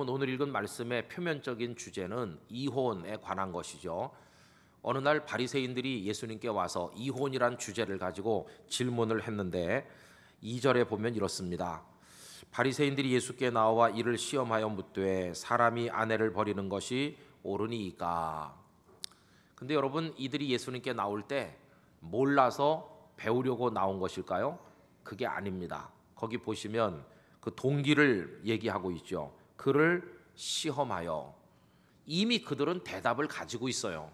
여러분, 오늘 읽은 말씀의 표면적인 주제는 이혼에 관한 것이죠. 어느 날 바리새인들이 예수님께 와서 이혼이란 주제를 가지고 질문을 했는데 2절에 보면 이렇습니다. 바리새인들이 예수께 나와 이를 시험하여 묻되 사람이 아내를 버리는 것이 옳으니이까. 근데 여러분, 이들이 예수님께 나올 때 몰라서 배우려고 나온 것일까요? 그게 아닙니다. 거기 보시면 그 동기를 얘기하고 있죠. 그를 시험하여. 이미 그들은 대답을 가지고 있어요.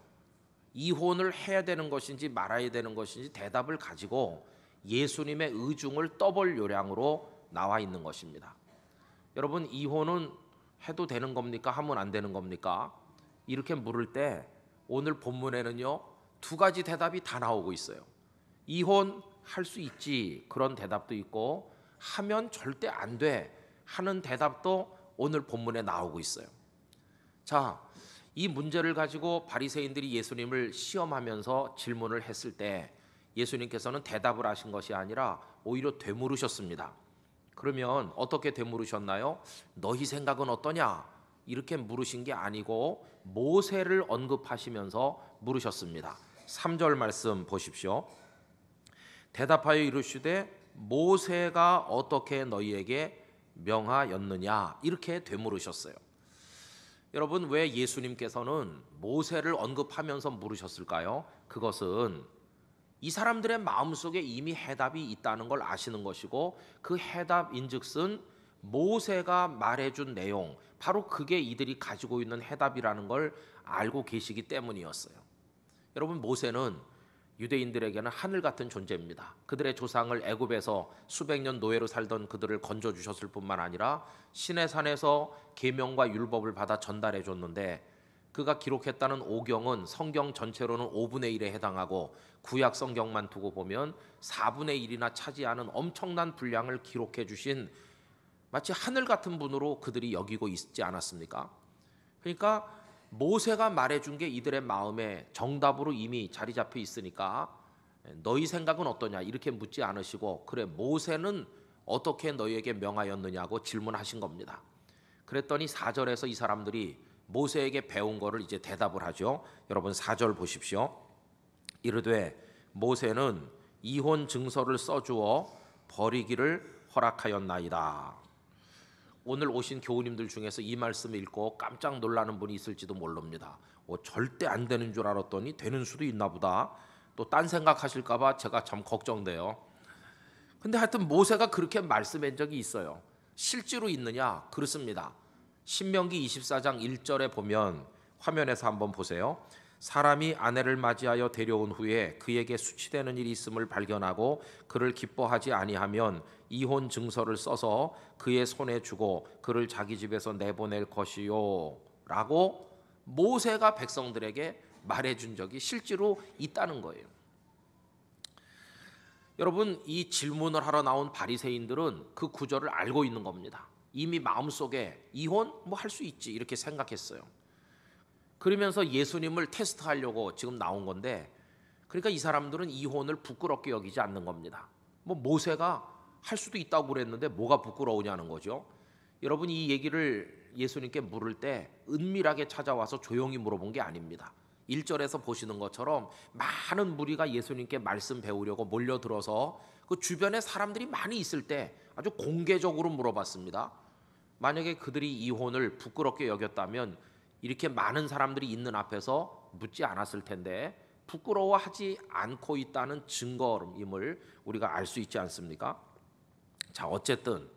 이혼을 해야 되는 것인지 말아야 되는 것인지 대답을 가지고 예수님의 의중을 떠볼 요량으로 나와 있는 것입니다. 여러분, 이혼은 해도 되는 겁니까? 하면 안 되는 겁니까? 이렇게 물을 때 오늘 본문에는요, 두 가지 대답이 다 나오고 있어요. 이혼할 수 있지, 그런 대답도 있고, 하면 절대 안 돼 하는 대답도 오늘 본문에 나오고 있어요. 자, 이 문제를 가지고 바리새인들이 예수님을 시험하면서 질문을 했을 때 예수님께서는 대답을 하신 것이 아니라 오히려 되물으셨습니다. 그러면 어떻게 되물으셨나요? 너희 생각은 어떠냐? 이렇게 물으신 게 아니고 모세를 언급하시면서 물으셨습니다. 3절 말씀 보십시오. 대답하여 이르시되 모세가 어떻게 너희에게 명하였느냐? 이렇게 되물으셨어요. 여러분, 왜 예수님께서는 모세를 언급하면서 물으셨을까요? 그것은 이 사람들의 마음속에 이미 해답이 있다는 걸 아시는 것이고, 그 해답인즉슨 모세가 말해준 내용, 바로 그게 이들이 가지고 있는 해답이라는 걸 알고 계시기 때문이었어요. 여러분, 모세는 유대인들에게는 하늘 같은 존재입니다. 그들의 조상을 애굽에서 수백 년 노예로 살던 그들을 건져 주셨을 뿐만 아니라 시내산에서 계명과 율법을 받아 전달해 줬는데, 그가 기록했다는 오경은 성경 전체로는 5분의 1에 해당하고 구약 성경만 두고 보면 4분의 1이나 차지하는 엄청난 분량을 기록해 주신 마치 하늘 같은 분으로 그들이 여기고 있지 않았습니까? 그러니까 모세가 말해준 게 이들의 마음에 정답으로 이미 자리 잡혀 있으니까 너희 생각은 어떠냐 이렇게 묻지 않으시고, 그래 모세는 어떻게 너희에게 명하였느냐고 질문하신 겁니다. 그랬더니 4절에서 이 사람들이 모세에게 배운 거를 이제 대답을 하죠. 여러분 4절 보십시오. 이르되 모세는 이혼 증서를 써주어 버리기를 허락하였나이다. 오늘 오신 교우님들 중에서 이 말씀을 읽고 깜짝 놀라는 분이 있을지도 모릅니다. 절대 안 되는 줄 알았더니 되는 수도 있나 보다. 또 딴 생각하실까 봐 제가 참 걱정돼요. 근데 하여튼 모세가 그렇게 말씀한 적이 있어요. 실제로 있느냐? 그렇습니다. 신명기 24장 1절에 보면, 화면에서 한번 보세요. 사람이 아내를 맞이하여 데려온 후에 그에게 수치되는 일이 있음을 발견하고 그를 기뻐하지 아니하면 이혼 증서를 써서 그의 손에 주고 그를 자기 집에서 내보낼 것이요 라고 모세가 백성들에게 말해준 적이 실제로 있다는 거예요. 여러분, 이 질문을 하러 나온 바리새인들은 그 구절을 알고 있는 겁니다. 이미 마음속에 이혼 뭐 할 수 있지 이렇게 생각했어요. 그러면서 예수님을 테스트하려고 지금 나온 건데, 그러니까 이 사람들은 이혼을 부끄럽게 여기지 않는 겁니다. 뭐 모세가 할 수도 있다고 그랬는데 뭐가 부끄러우냐는 거죠. 여러분, 이 얘기를 예수님께 물을 때 은밀하게 찾아와서 조용히 물어본 게 아닙니다. 1절에서 보시는 것처럼 많은 무리가 예수님께 말씀 배우려고 몰려들어서 그 주변에 사람들이 많이 있을 때 아주 공개적으로 물어봤습니다. 만약에 그들이 이혼을 부끄럽게 여겼다면 이렇게 많은 사람들이 있는 앞에서 묻지 않았을 텐데, 부끄러워하지 않고 있다는 증거임을 우리가 알 수 있지 않습니까? 자, 어쨌든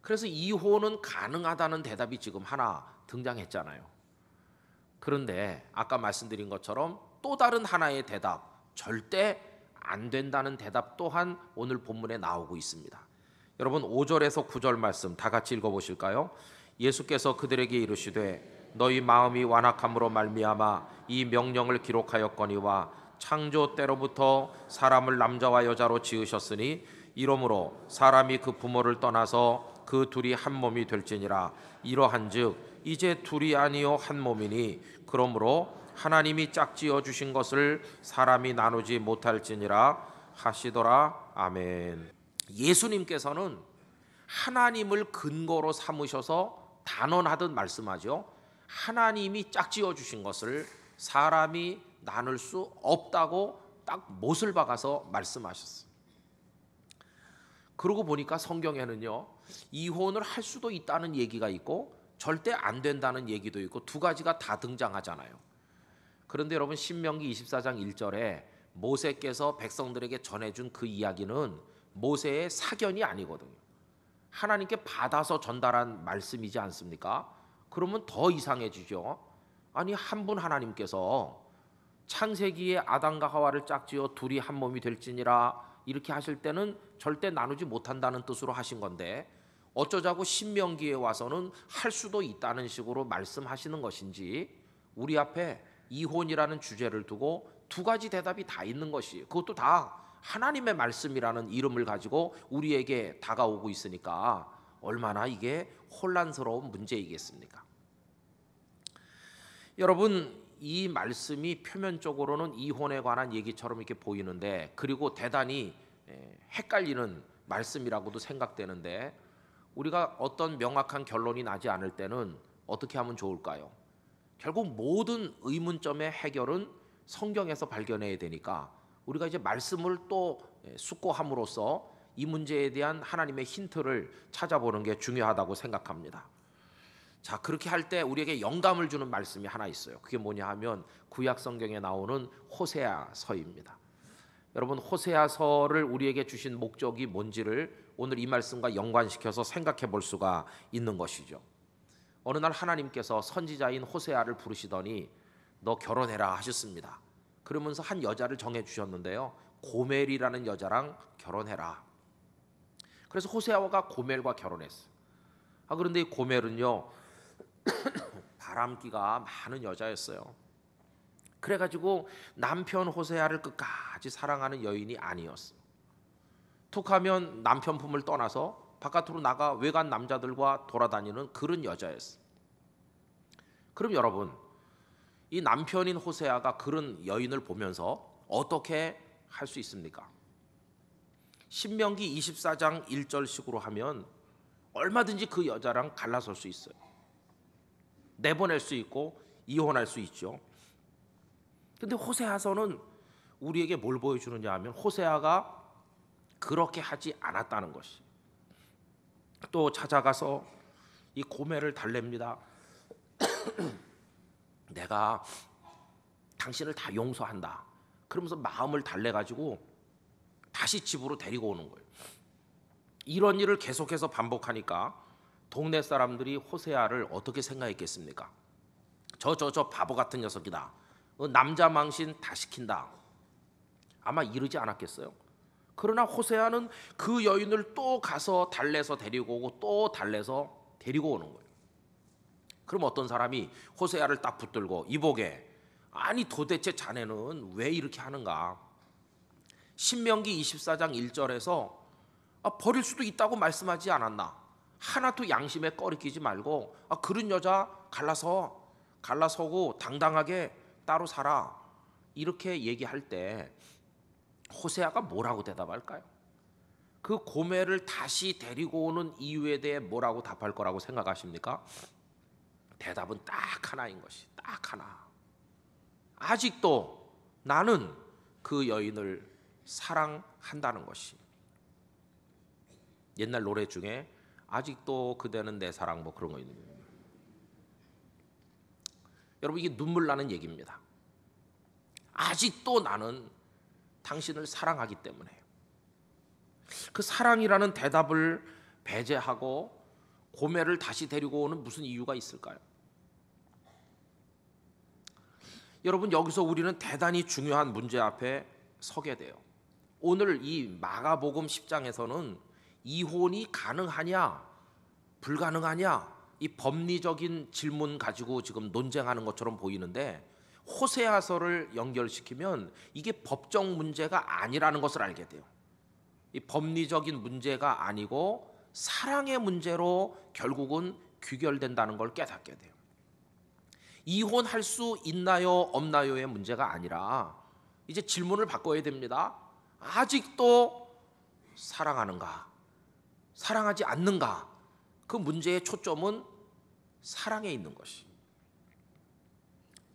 그래서 이혼은 가능하다는 대답이 지금 하나 등장했잖아요. 그런데 아까 말씀드린 것처럼 또 다른 하나의 대답, 절대 안 된다는 대답 또한 오늘 본문에 나오고 있습니다. 여러분 5절에서 9절 말씀 다 같이 읽어보실까요? 예수께서 그들에게 이르시되 너희 마음이 완악함으로 말미암아 이 명령을 기록하였거니와 창조 때로부터 사람을 남자와 여자로 지으셨으니 이러므로 사람이 그 부모를 떠나서 그 둘이 한 몸이 될지니라. 이러한즉 이제 둘이 아니요 한 몸이니 그러므로 하나님이 짝지어 주신 것을 사람이 나누지 못할지니라 하시더라. 아멘. 예수님께서는 하나님을 근거로 삼으셔서 단언하듯 말씀하죠. 하나님이 짝지어 주신 것을 사람이 나눌 수 없다고 딱 못을 박아서 말씀하셨어요. 그러고 보니까 성경에는요, 이혼을 할 수도 있다는 얘기가 있고 절대 안 된다는 얘기도 있고 두 가지가 다 등장하잖아요. 그런데 여러분, 신명기 24장 1절에 모세께서 백성들에게 전해준 그 이야기는 모세의 사견이 아니거든요. 하나님께 받아서 전달한 말씀이지 않습니까? 그러면 더 이상해지죠. 아니, 한 분 하나님께서 창세기에 아담과 하와를 짝지어 둘이 한 몸이 될지니라 이렇게 하실 때는 절대 나누지 못한다는 뜻으로 하신 건데 어쩌자고 신명기에 와서는 할 수도 있다는 식으로 말씀하시는 것인지, 우리 앞에 이혼이라는 주제를 두고 두 가지 대답이 다 있는 것이, 그것도 다 하나님의 말씀이라는 이름을 가지고 우리에게 다가오고 있으니까 얼마나 이게 혼란스러운 문제이겠습니까? 여러분, 이 말씀이 표면적으로는 이혼에 관한 얘기처럼 이렇게 보이는데, 그리고 대단히 헷갈리는 말씀이라고도 생각되는데, 우리가 어떤 명확한 결론이 나지 않을 때는 어떻게 하면 좋을까요? 결국 모든 의문점의 해결은 성경에서 발견해야 되니까 우리가 이제 말씀을 또 숙고함으로써 이 문제에 대한 하나님의 힌트를 찾아보는 게 중요하다고 생각합니다. 자, 그렇게 할 때 우리에게 영감을 주는 말씀이 하나 있어요. 그게 뭐냐 하면 구약 성경에 나오는 호세아서입니다. 여러분, 호세아서를 우리에게 주신 목적이 뭔지를 오늘 이 말씀과 연관시켜서 생각해 볼 수가 있는 것이죠. 어느 날 하나님께서 선지자인 호세아를 부르시더니 너 결혼해라 하셨습니다. 그러면서 한 여자를 정해 주셨는데요, 고멜이라는 여자랑 결혼해라. 그래서 호세아가 고멜과 결혼했어요. 그런데 이 고멜은요 바람기가 많은 여자였어요. 그래가지고 남편 호세아를 끝까지 사랑하는 여인이 아니었어요. 툭하면 남편 품을 떠나서 바깥으로 나가 외간 남자들과 돌아다니는 그런 여자였어요. 그럼 여러분, 이 남편인 호세아가 그런 여인을 보면서 어떻게 할 수 있습니까? 신명기 24장 1절식으로 하면 얼마든지 그 여자랑 갈라설 수 있어요. 내보낼 수 있고 이혼할 수 있죠. 근데 호세아서는 우리에게 뭘 보여주느냐 하면 호세아가 그렇게 하지 않았다는 것이. 또 찾아가서 이 고멜을 달랩니다. 내가 당신을 다 용서한다. 그러면서 마음을 달래가지고 다시 집으로 데리고 오는 거예요. 이런 일을 계속해서 반복하니까 동네 사람들이 호세아를 어떻게 생각했겠습니까? 저 바보 같은 녀석이다. 남자 망신 다 시킨다. 아마 이러지 않았겠어요? 그러나 호세아는 그 여인을 또 가서 달래서 데리고 오고 또 달래서 데리고 오는 거예요. 그럼 어떤 사람이 호세아를 딱 붙들고 이보게, 아니 도대체 자네는 왜 이렇게 하는가? 신명기 24장 1절에서 버릴 수도 있다고 말씀하지 않았나? 하나도 양심에 꺼리끼지 말고 그런 여자 갈라서고 당당하게 따로 살아, 이렇게 얘기할 때 호세아가 뭐라고 대답할까요? 그 고멜을 다시 데리고 오는 이유에 대해 뭐라고 답할 거라고 생각하십니까? 대답은 딱 하나인 것이, 딱 하나. 아직도 나는 그 여인을 사랑한다는 것이. 옛날 노래 중에 아직도 그대는 내 사랑 뭐 그런 거 있는 거예요. 여러분, 이게 눈물 나는 얘기입니다. 아직도 나는 당신을 사랑하기 때문에. 그 사랑이라는 대답을 배제하고 고멜을 다시 데리고 오는 무슨 이유가 있을까요? 여러분, 여기서 우리는 대단히 중요한 문제 앞에 서게 돼요. 오늘 이 마가복음 10장에서는 이혼이 가능하냐 불가능하냐 이 법리적인 질문 가지고 지금 논쟁하는 것처럼 보이는데, 호세아서를 연결시키면 이게 법적 문제가 아니라는 것을 알게 돼요. 이 법리적인 문제가 아니고 사랑의 문제로 결국은 귀결된다는 걸 깨닫게 돼요. 이혼할 수 있나요 없나요의 문제가 아니라 이제 질문을 바꿔야 됩니다. 아직도 사랑하는가 사랑하지 않는가, 그 문제의 초점은 사랑에 있는 것이.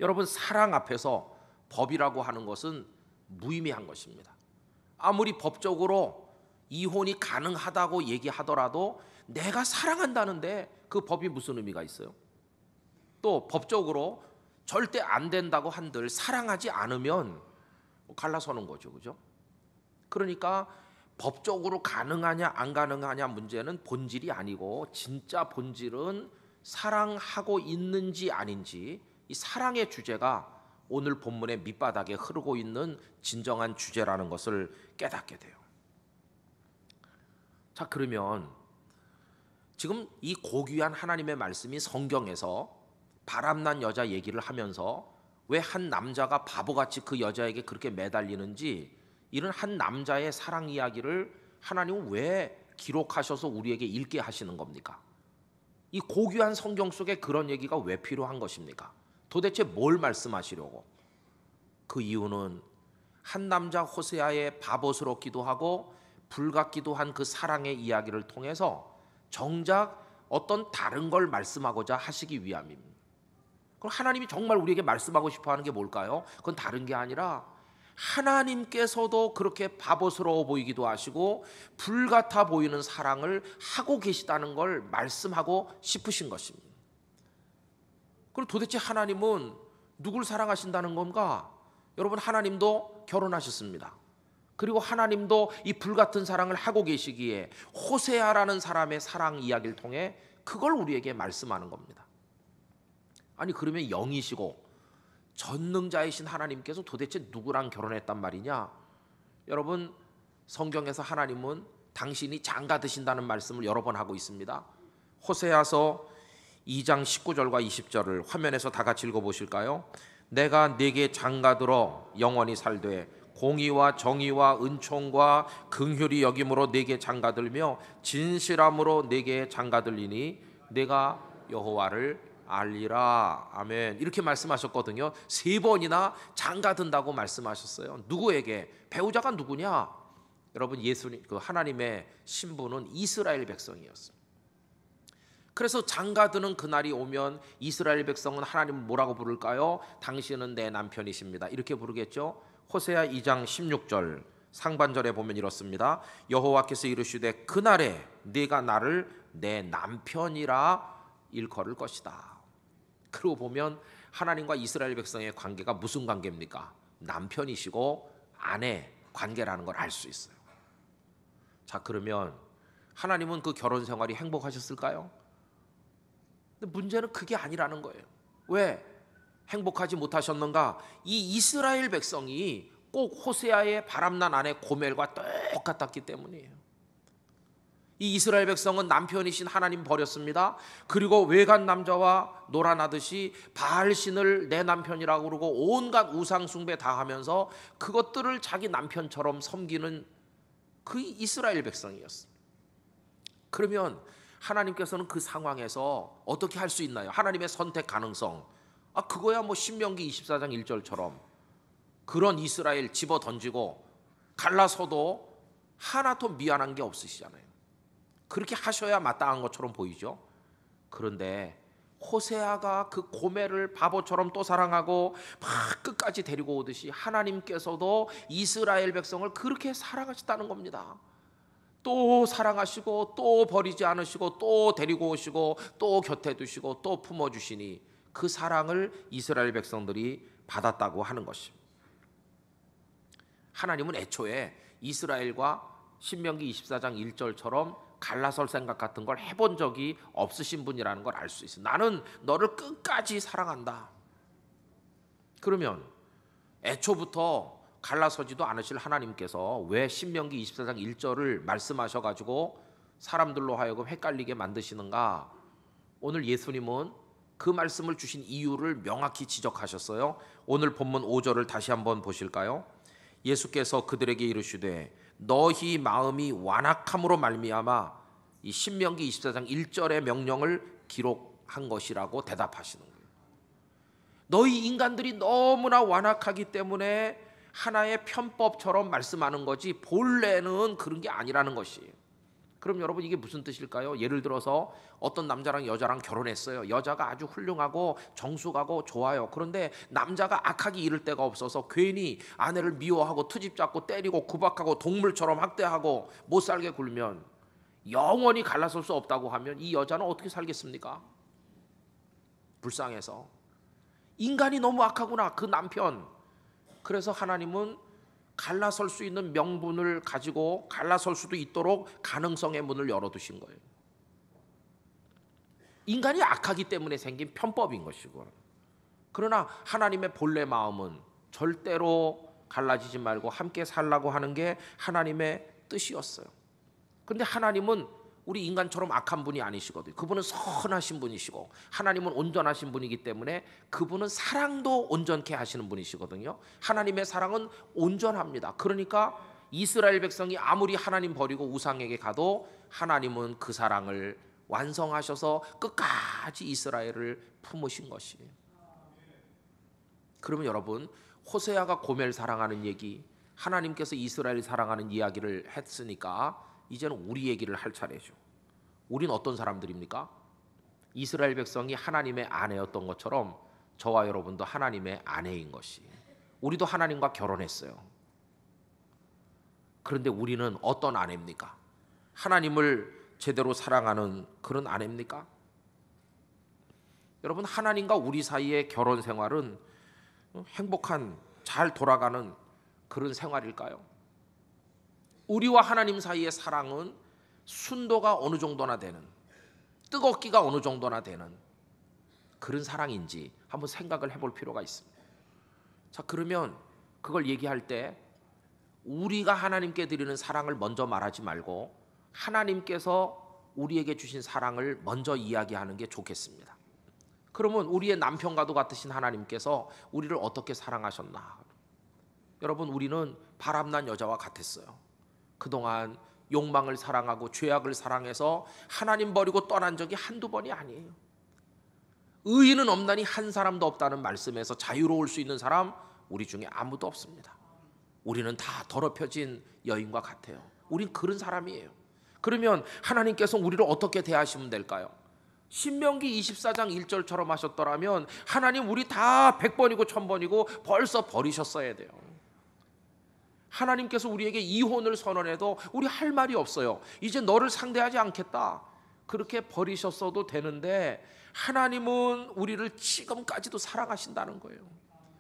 여러분, 사랑 앞에서 법이라고 하는 것은 무의미한 것입니다. 아무리 법적으로 이혼이 가능하다고 얘기하더라도 내가 사랑한다는데 그 법이 무슨 의미가 있어요? 또 법적으로 절대 안 된다고 한들 사랑하지 않으면 갈라서는 거죠, 그죠? 그러니까 법적으로 가능하냐 안 가능하냐 문제는 본질이 아니고, 진짜 본질은 사랑하고 있는지 아닌지, 이 사랑의 주제가 오늘 본문의 밑바닥에 흐르고 있는 진정한 주제라는 것을 깨닫게 돼요. 자, 그러면 지금 이 고귀한 하나님의 말씀이 성경에서 바람난 여자 얘기를 하면서 왜 한 남자가 바보같이 그 여자에게 그렇게 매달리는지, 이런 한 남자의 사랑 이야기를 하나님은 왜 기록하셔서 우리에게 읽게 하시는 겁니까? 이 고귀한 성경 속에 그런 얘기가 왜 필요한 것입니까? 도대체 뭘 말씀하시려고? 그 이유는 한 남자 호세아의 바보스럽기도 하고 불같기도 한 그 사랑의 이야기를 통해서 정작 어떤 다른 걸 말씀하고자 하시기 위함입니다. 그럼 하나님이 정말 우리에게 말씀하고 싶어 하는 게 뭘까요? 그건 다른 게 아니라 하나님께서도 그렇게 바보스러워 보이기도 하시고 불같아 보이는 사랑을 하고 계시다는 걸 말씀하고 싶으신 것입니다. 그럼 도대체 하나님은 누굴 사랑하신다는 건가? 여러분, 하나님도 결혼하셨습니다. 그리고 하나님도 이 불같은 사랑을 하고 계시기에 호세아라는 사람의 사랑 이야기를 통해 그걸 우리에게 말씀하는 겁니다. 아니, 그러면 영이시고 전능자이신 하나님께서 도대체 누구랑 결혼했단 말이냐? 여러분, 성경에서 하나님은 당신이 장가 드신다는 말씀을 여러 번 하고 있습니다. 호세아서 2장 19절과 20절을 화면에서 다 같이 읽어보실까요? 내가 네게 장가들어 영원히 살되 공의와 정의와 은총과 긍휼이 여김으로 네게 장가들며 진실함으로 네게 장가들리니 내가 여호와를 알리라. 아멘. 이렇게 말씀하셨거든요. 3번이나 장가든다고 말씀하셨어요. 누구에게? 배우자가 누구냐? 여러분, 예수님, 그 하나님의 신부는 이스라엘 백성이었습니다. 그래서 장가드는 그날이 오면 이스라엘 백성은 하나님을 뭐라고 부를까요? 당신은 내 남편이십니다. 이렇게 부르겠죠. 호세아 2장 16절 상반절에 보면 이렇습니다. 여호와께서 이르시되 그날에 네가 나를 내 남편이라 일컬을 것이다. 그러고 보면 하나님과 이스라엘 백성의 관계가 무슨 관계입니까? 남편이시고 아내 관계라는 걸 알 수 있어요. 자, 그러면 하나님은 그 결혼 생활이 행복하셨을까요? 근데 문제는 그게 아니라는 거예요. 왜 행복하지 못하셨는가? 이 이스라엘 백성이 꼭 호세아의 바람난 아내 고멜과 똑같았기 때문이에요. 이 이스라엘 백성은 남편이신 하나님 버렸습니다. 그리고 외간 남자와 놀아나듯이 바알신을 내 남편이라고 그러고 온갖 우상 숭배 다 하면서 그것들을 자기 남편처럼 섬기는 그 이스라엘 백성이었습니다. 그러면 하나님께서는 그 상황에서 어떻게 할 수 있나요? 하나님의 선택 가능성, 그거야 뭐 신명기 24장 1절처럼 그런 이스라엘 집어 던지고 갈라서도 하나도 미안한 게 없으시잖아요. 그렇게 하셔야 마땅한 것처럼 보이죠. 그런데 호세아가 그 고멜을 바보처럼 또 사랑하고 막 끝까지 데리고 오듯이 하나님께서도 이스라엘 백성을 그렇게 사랑하셨다는 겁니다. 또 사랑하시고 또 버리지 않으시고 또 데리고 오시고 또 곁에 두시고 또 품어주시니 그 사랑을 이스라엘 백성들이 받았다고 하는 것입니다. 하나님은 애초에 이스라엘과 신명기 24장 1절처럼 갈라설 생각 같은 걸 해본 적이 없으신 분이라는 걸 알 수 있어요. 나는 너를 끝까지 사랑한다. 그러면 애초부터 갈라서지도 않으실 하나님께서 왜 신명기 24장 1절을 말씀하셔가지고 사람들로 하여금 헷갈리게 만드시는가? 오늘 예수님은 그 말씀을 주신 이유를 명확히 지적하셨어요. 오늘 본문 5절을 다시 한번 보실까요? 예수께서 그들에게 이르시되 너희 마음이 완악함으로 말미암아 이 신명기 24장 1절의 명령을 기록한 것이라고 대답하시는 거예요. 너희 인간들이 너무나 완악하기 때문에 하나의 편법처럼 말씀하는 거지 본래는 그런 게 아니라는 것이에요. 그럼 여러분 이게 무슨 뜻일까요? 예를 들어서 어떤 남자랑 여자랑 결혼했어요. 여자가 아주 훌륭하고 정숙하고 좋아요. 그런데 남자가 악하기 이를 데가 없어서 괜히 아내를 미워하고 트집 잡고 때리고 구박하고 동물처럼 학대하고 못 살게 굴면, 영원히 갈라설 수 없다고 하면 이 여자는 어떻게 살겠습니까? 불쌍해서. 인간이 너무 악하구나, 그 남편. 그래서 하나님은 갈라설 수 있는 명분을 가지고 갈라설 수도 있도록 가능성의 문을 열어두신 거예요. 인간이 악하기 때문에 생긴 편법인 것이고, 그러나 하나님의 본래 마음은 절대로 갈라지지 말고 함께 살라고 하는 게 하나님의 뜻이었어요. 그런데 하나님은 우리 인간처럼 악한 분이 아니시거든요. 그분은 선하신 분이시고 하나님은 온전하신 분이기 때문에 그분은 사랑도 온전케 하시는 분이시거든요. 하나님의 사랑은 온전합니다. 그러니까 이스라엘 백성이 아무리 하나님 버리고 우상에게 가도 하나님은 그 사랑을 완성하셔서 끝까지 이스라엘을 품으신 것이에요. 그러면 여러분, 호세아가 고멜 사랑하는 얘기, 하나님께서 이스라엘 사랑하는 이야기를 했으니까 이제는 우리 얘기를 할 차례죠. 우린 어떤 사람들입니까? 이스라엘 백성이 하나님의 아내였던 것처럼 저와 여러분도 하나님의 아내인 것이, 우리도 하나님과 결혼했어요. 그런데 우리는 어떤 아내입니까? 하나님을 제대로 사랑하는 그런 아내입니까? 여러분, 하나님과 우리 사이의 결혼 생활은 행복한, 잘 돌아가는 그런 생활일까요? 우리와 하나님 사이의 사랑은 순도가 어느 정도나 되는, 뜨겁기가 어느 정도나 되는 그런 사랑인지 한번 생각을 해볼 필요가 있습니다. 자, 그러면 그걸 얘기할 때 우리가 하나님께 드리는 사랑을 먼저 말하지 말고 하나님께서 우리에게 주신 사랑을 먼저 이야기하는 게 좋겠습니다. 그러면 우리의 남편과도 같으신 하나님께서 우리를 어떻게 사랑하셨나? 여러분, 우리는 바람난 여자와 같았어요. 그동안 욕망을 사랑하고 죄악을 사랑해서 하나님 버리고 떠난 적이 한두 번이 아니에요. 의인은 없나니 한 사람도 없다는 말씀에서 자유로울 수 있는 사람 우리 중에 아무도 없습니다. 우리는 다 더럽혀진 여인과 같아요. 우린 그런 사람이에요. 그러면 하나님께서 우리를 어떻게 대하시면 될까요? 신명기 24장 1절처럼 하셨더라면 하나님 우리 다 100번이고 1000번이고 벌써 버리셨어야 돼요. 하나님께서 우리에게 이혼을 선언해도 우리 할 말이 없어요. 이제 너를 상대하지 않겠다, 그렇게 버리셨어도 되는데 하나님은 우리를 지금까지도 사랑하신다는 거예요.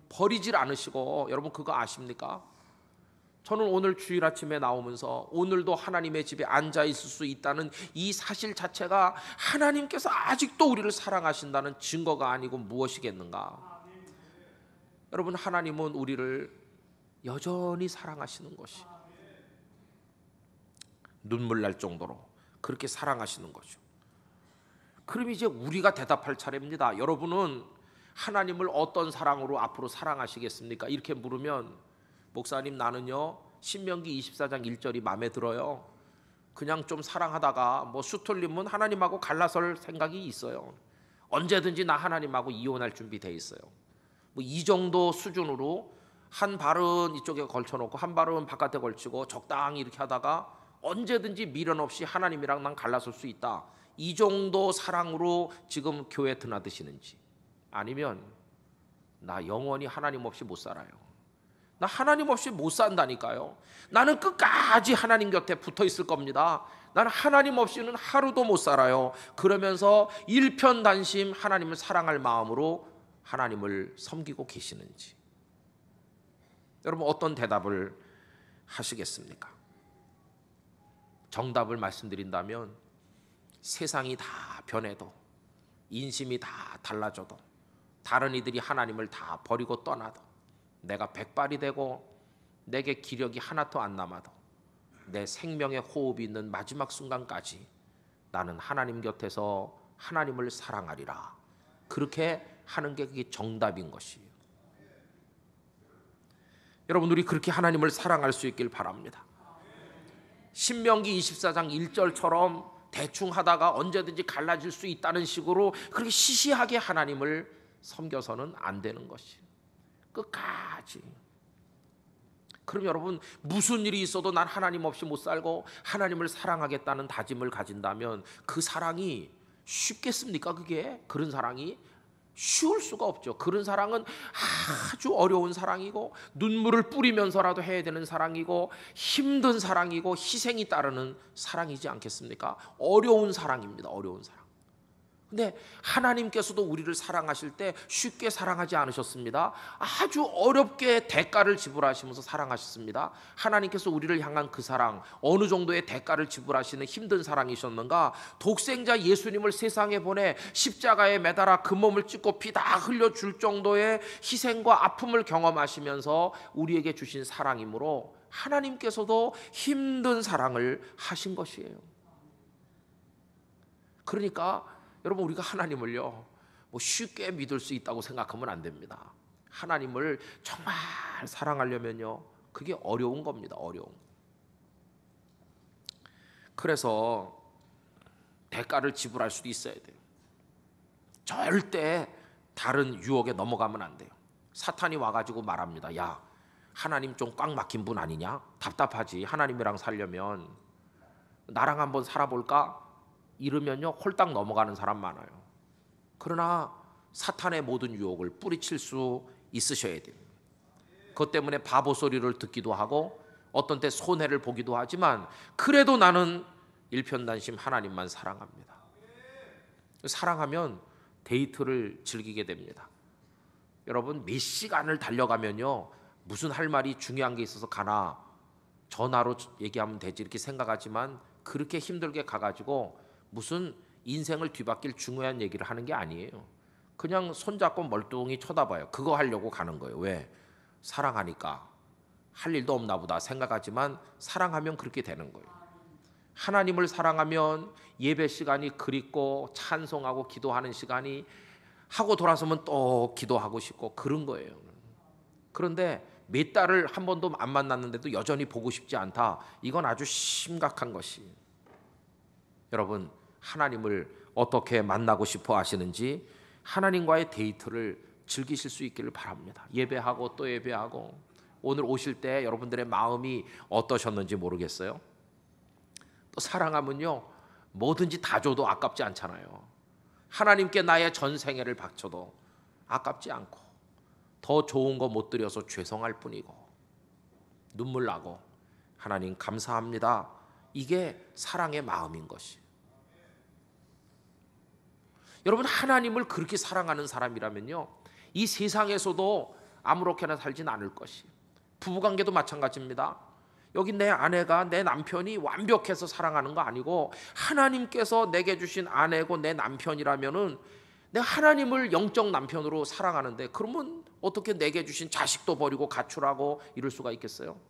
버리질 않으시고. 여러분, 그거 아십니까? 저는 오늘 주일 아침에 나오면서 오늘도 하나님의 집에 앉아 있을 수 있다는 이 사실 자체가 하나님께서 아직도 우리를 사랑하신다는 증거가 아니고 무엇이겠는가? 여러분, 하나님은 우리를 여전히 사랑하시는 것이, 눈물 날 정도로 그렇게 사랑하시는 거죠. 그럼 이제 우리가 대답할 차례입니다. 여러분은 하나님을 어떤 사랑으로 앞으로 사랑하시겠습니까? 이렇게 물으면, 목사님 나는요 신명기 24장 1절이 마음에 들어요. 그냥 좀 사랑하다가 뭐 수틀리면 하나님하고 갈라설 생각이 있어요. 언제든지 나 하나님하고 이혼할 준비 돼 있어요. 뭐 이 정도 수준으로 한 발은 이쪽에 걸쳐놓고 한 발은 바깥에 걸치고 적당히 이렇게 하다가 언제든지 미련 없이 하나님이랑 난 갈라설 수 있다, 이 정도 사랑으로 지금 교회 드나드시는지, 아니면 나 영원히 하나님 없이 못 살아요, 나 하나님 없이 못 산다니까요, 나는 끝까지 하나님 곁에 붙어 있을 겁니다, 나는 하나님 없이는 하루도 못 살아요, 그러면서 일편단심 하나님을 사랑할 마음으로 하나님을 섬기고 계시는지, 여러분 어떤 대답을 하시겠습니까? 정답을 말씀드린다면 세상이 다 변해도, 인심이 다 달라져도, 다른 이들이 하나님을 다 버리고 떠나도, 내가 백발이 되고 내게 기력이 하나도 안 남아도, 내 생명의 호흡이 있는 마지막 순간까지 나는 하나님 곁에서 하나님을 사랑하리라, 그렇게 하는 게 그게 정답인 것이에요. 여러분, 우리 그렇게 하나님을 사랑할 수 있길 바랍니다. 신명기 24장 1절처럼 대충 하다가 언제든지 갈라질 수 있다는 식으로 그렇게 시시하게 하나님을 섬겨서는 안 되는 것이, 끝까지 그럼 여러분, 무슨 일이 있어도 난 하나님 없이 못 살고 하나님을 사랑하겠다는 다짐을 가진다면 그 사랑이 쉽겠습니까? 그런 사랑이 쉬울 수가 없죠. 그런 사랑은 아주 어려운 사랑이고, 눈물을 뿌리면서라도 해야 되는 사랑이고, 힘든 사랑이고, 희생이 따르는 사랑이지 않겠습니까? 어려운 사랑입니다. 어려운 사랑. 근데 하나님께서도 우리를 사랑하실 때 쉽게 사랑하지 않으셨습니다. 아주 어렵게 대가를 지불하시면서 사랑하셨습니다. 하나님께서 우리를 향한 그 사랑, 어느 정도의 대가를 지불하시는 힘든 사랑이셨는가? 독생자 예수님을 세상에 보내 십자가에 매달아 그 몸을 찢고 피 다 흘려줄 정도의 희생과 아픔을 경험하시면서 우리에게 주신 사랑이므로 하나님께서도 힘든 사랑을 하신 것이에요. 그러니까 여러분, 우리가 하나님을요 쉽게 믿을 수 있다고 생각하면 안 됩니다. 하나님을 정말 사랑하려면요 그게 어려운 겁니다. 어려운. 그래서 대가를 지불할 수도 있어야 돼요. 절대 다른 유혹에 넘어가면 안 돼요. 사탄이 와가지고 말합니다. 야, 하나님 좀 꽉 막힌 분 아니냐? 답답하지. 하나님이랑 살려면 나랑 한번 살아볼까? 이러면요 홀딱 넘어가는 사람 많아요. 그러나 사탄의 모든 유혹을 뿌리칠 수 있으셔야 돼요. 그것 때문에 바보 소리를 듣기도 하고 어떤 때 손해를 보기도 하지만 그래도 나는 일편단심 하나님만 사랑합니다. 사랑하면 데이트를 즐기게 됩니다. 여러분, 몇 시간을 달려가면요 무슨 할 말이 중요한 게 있어서 가나, 전화로 얘기하면 되지 이렇게 생각하지만 그렇게 힘들게 가가지고 무슨 인생을 뒤바뀔 중요한 얘기를 하는 게 아니에요. 그냥 손잡고 멀뚱히 쳐다봐요. 그거 하려고 가는 거예요. 왜? 사랑하니까. 할 일도 없나 보다 생각하지만 사랑하면 그렇게 되는 거예요. 하나님을 사랑하면 예배 시간이 그립고 찬송하고 기도하는 시간이, 하고 돌아서면 또 기도하고 싶고 그런 거예요. 그런데 몇 달을 한 번도 안 만났는데도 여전히 보고 싶지 않다. 이건 아주 심각한 것이. 여러분, 하나님을 어떻게 만나고 싶어 하시는지 하나님과의 데이트를 즐기실 수 있기를 바랍니다. 예배하고 또 예배하고. 오늘 오실 때 여러분들의 마음이 어떠셨는지 모르겠어요. 또 사랑하면요 뭐든지 다 줘도 아깝지 않잖아요. 하나님께 나의 전 생애를 바쳐도 아깝지 않고, 더 좋은 거 못 드려서 죄송할 뿐이고 눈물 나고 하나님 감사합니다. 이게 사랑의 마음인 것이. 여러분, 하나님을 그렇게 사랑하는 사람이라면요 이 세상에서도 아무렇게나 살진 않을 것이. 부부관계도 마찬가지입니다. 여기 내 아내가, 내 남편이 완벽해서 사랑하는 거 아니고 하나님께서 내게 주신 아내고 내 남편이라면은 내가 하나님을 영적 남편으로 사랑하는데, 그러면 어떻게 내게 주신 자식도 버리고 가출하고 이럴 수가 있겠어요?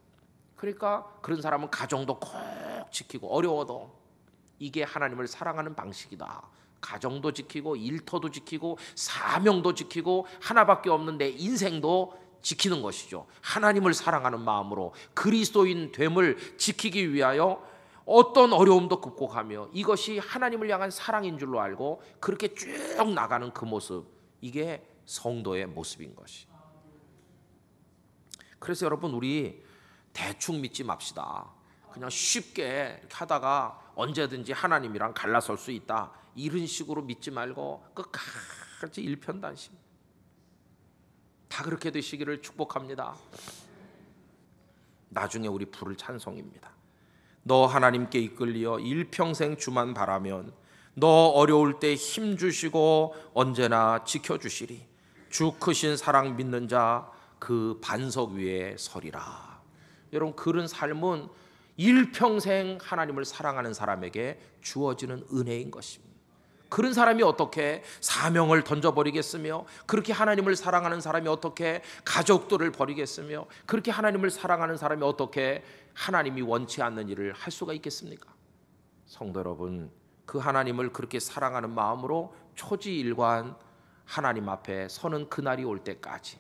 그러니까 그런 사람은 가정도 꼭 지키고, 어려워도 이게 하나님을 사랑하는 방식이다. 가정도 지키고 일터도 지키고 사명도 지키고 하나밖에 없는 내 인생도 지키는 것이죠. 하나님을 사랑하는 마음으로 그리스도인 됨을 지키기 위하여 어떤 어려움도 극복하며, 이것이 하나님을 향한 사랑인 줄로 알고 그렇게 쭉 나가는 그 모습, 이게 성도의 모습인 것이. 그래서 여러분, 우리 대충 믿지 맙시다. 그냥 쉽게 이렇게 하다가 언제든지 하나님이랑 갈라설 수 있다, 이런 식으로 믿지 말고 끝까지 일편단심. 다 그렇게 되시기를 축복합니다. 나중에 우리 부를 찬송입니다. 너 하나님께 이끌리어 일평생 주만 바라면 너 어려울 때 힘 주시고 언제나 지켜주시리. 주 크신 사랑 믿는 자 그 반석 위에 서리라. 여러분, 그런 삶은 일평생 하나님을 사랑하는 사람에게 주어지는 은혜인 것입니다. 그런 사람이 어떻게 사명을 던져버리겠으며, 그렇게 하나님을 사랑하는 사람이 어떻게 가족들을 버리겠으며, 그렇게 하나님을 사랑하는 사람이 어떻게 하나님이 원치 않는 일을 할 수가 있겠습니까? 성도 여러분, 그 하나님을 그렇게 사랑하는 마음으로 초지일관 하나님 앞에 서는 그날이 올 때까지,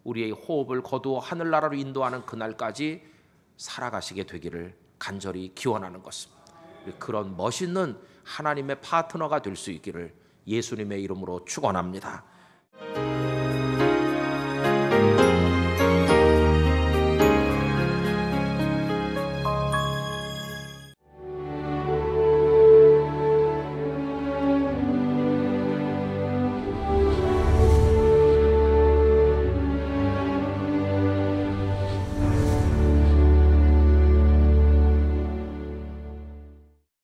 우리의 호흡을 거두어 하늘나라로 인도하는 그날까지 살아가시게 되기를 간절히 기원하는 것입니다. 그런 멋있는 하나님의 파트너가 될 수 있기를 예수님의 이름으로 축원합니다.